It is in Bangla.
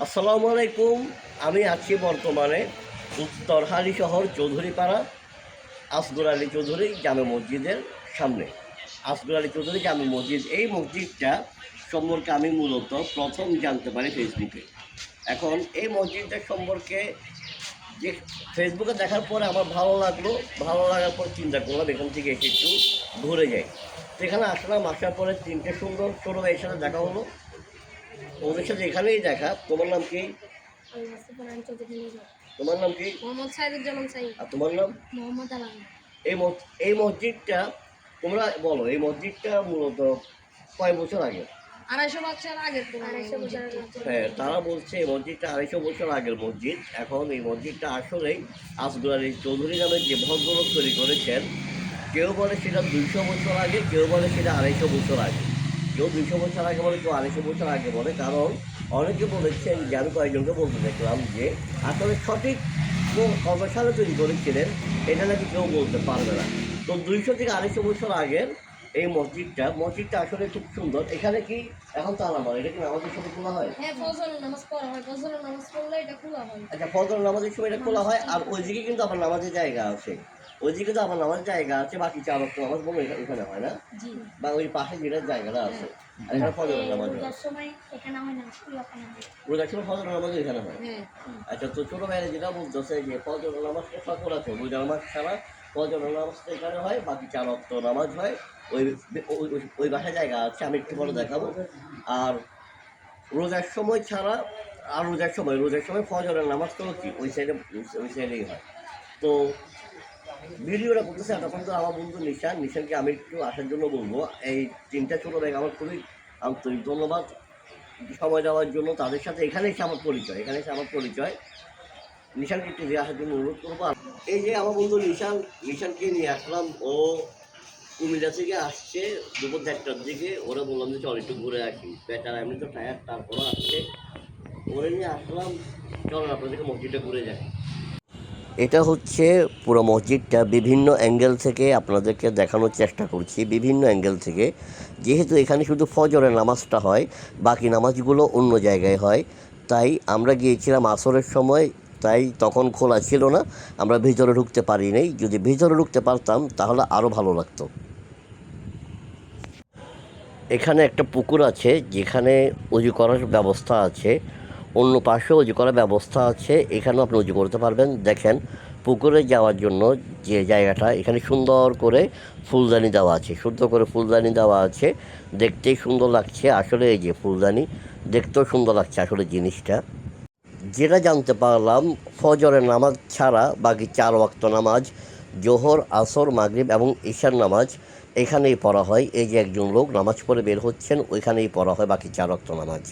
আসসালামু আলাইকুম। আমি আছি বর্তমানে উত্তরহালি শহর চৌধুরীপাড়া আসগর আলী চৌধুরী জামে মসজিদের সামনে। আসগর আলী চৌধুরী জামে মসজিদ, এই মসজিদটা সম্পর্কে আমি মূলত প্রথম জানতে পারি ফেসবুকে। এখন এই মসজিদটা সম্পর্কে যে ফেসবুকে দেখার পরে আমার ভালো লাগলো। ভালো লাগার পর চিন্তা করলাম এখান থেকে এসে একটু ঘুরে যাই। তো এখানে আসলাম, আসার পরে তিনটে সুন্দর ছোটো ভাইয়ের সাথে দেখা হলো। ওদের সাথে এখানেই দেখা। তোমার নাম কি? তোমার নাম কি? মোহাম্মদ সাইদুজ্জামান সাইদ। আর তোমার নাম? মোহাম্মদ আলম। এই মসজিদটা তোমরা বলো, এই মসজিদটা মূলত কয় বছর আগে? 250 বছর আগের। 250 বছর। হ্যাঁ, তারা বলছে এই মসজিদটা 250 বছর আগের মসজিদ। এখন এই মসজিদটা আসলেই আসগর আলী চৌধুরী নামে যে ভদ্রলোক তৈরি করেছেন, কেউ বলে সেটা 200 বছর আগে, কেউ বলে সেটা 250 বছর আগে, কেউ 200 বছর আগে বলে, কেউ 250 বছর আগে বলে। কারণ অনেকে বলেছেন যে, আমি কয়েকজনকে বলতে দেখলাম যে আসলে সঠিক কত সালে তৈরি করেছিলেন এটা নাকি কেউ বলতে পারবে না। তো 200 থেকে 250 বছর আগের এই মসজিদটা আসলে খুব সুন্দর। এখানে কি এখন তালা মারে? এটা কি নামাজের সময় খোলা হয়? হ্যাঁ, ফজরের নামাজ পড়া হয়। ফজরের নামাজ পড়লে এটা খোলা হয়। আচ্ছা, ফজরের নামাজের সময় এটা খোলা হয়। আর ওইদিকে কিন্তু আবার নামাজের জায়গা আছে, ওইদিকে তো আমার নামাজের জায়গা আছে। বাকি 4 ওয়াক্ত নামাজ বলে এখানে হয় না? জি। বা ওই পাশে যেটা জায়গাটা আছে, আর এখানে ফজরের নামাজ হয়। রোজার সময় এখানে হয় না, রোজার সময় ফজরের নামাজ এখানে হয়। হ্যাঁ। আচ্ছা, তো ছোটো ভাইরা যেটা বলতেছে যে ফজরের নামাজটা সকল আছে, রোজার নামাজ ছাড়া ফজরের নামাজটা এখানে হয়, বাকি 4 ওয়াক্ত নামাজ হয় ওই ওই বাসায় জায়গা আছে, আমি একটু পরে দেখাবো। আর রোজার সময় ছাড়া, আর রোজার সময় ফজরের নামাজটা কি ওই সাইডেই হয়। তো ভিডিওটা করতেছে এতক্ষণ তো আমার বন্ধু নিশানকে আমি একটু আসার জন্য বলবো। এই তিনটা ছোটো ভাই আমার খুবই আন্তরিক ধন্যবাদ সময় দেওয়ার জন্য। তাদের সাথে এখানে এসে আমার পরিচয়। নিশানকে একটু দিয়ে আসার জন্য অনুরোধ করবো। এই যে আমার বন্ধু নিশানকে নিয়ে আসলাম। ও কুমিল্লা থেকে আসছে দুপুর 1টার দিকে। ওরা বললাম যে চল একটু ঘুরে আসি, বেচারা এমনি তো টায়ার, তারপরও আসছে। ওরে নিয়ে আসলাম, চলেন আপনাদেরকে মসজিদটা ঘুরে যাই। এটা হচ্ছে পুরো মসজিদটা বিভিন্ন অ্যাঙ্গেল থেকে আপনাদেরকে দেখানোর চেষ্টা করছি, বিভিন্ন অ্যাঙ্গেল থেকে। যেহেতু এখানে শুধু ফজরের নামাজটা হয়, বাকি নামাজগুলো অন্য জায়গায় হয়, তাই আমরা গিয়েছিলাম আসরের সময়, তাই তখন খোলা ছিল না, আমরা ভিতরে ঢুকতে পারি নাই। যদি ভিতরে ঢুকতে পারতাম তাহলে আরও ভালো লাগতো। এখানে একটা পুকুর আছে যেখানে উজু করার ব্যবস্থা আছে, অন্য পাশেও উজু করার ব্যবস্থা আছে, এখানেও আপনি উজু করতে পারবেন। দেখেন পুকুরে যাওয়ার জন্য যে জায়গাটা, এখানে সুন্দর করে ফুলদানি দেওয়া আছে, দেখতেই সুন্দর লাগছে। আসলে এই যে ফুলদানি, দেখতেও সুন্দর লাগছে আসলে জিনিসটা। যেটা জানতে পারলাম, ফজরের নামাজ ছাড়া বাকি 4 ওয়াক্ত নামাজ, জোহর, আসর, মাগরিব এবং ঈশার নামাজ এখানেই পড়া হয়। এই যে একজন লোক নামাজ পড়ে বের হচ্ছেন, ওইখানেই পড়া হয় বাকি 4 ওয়াক্ত নামাজ।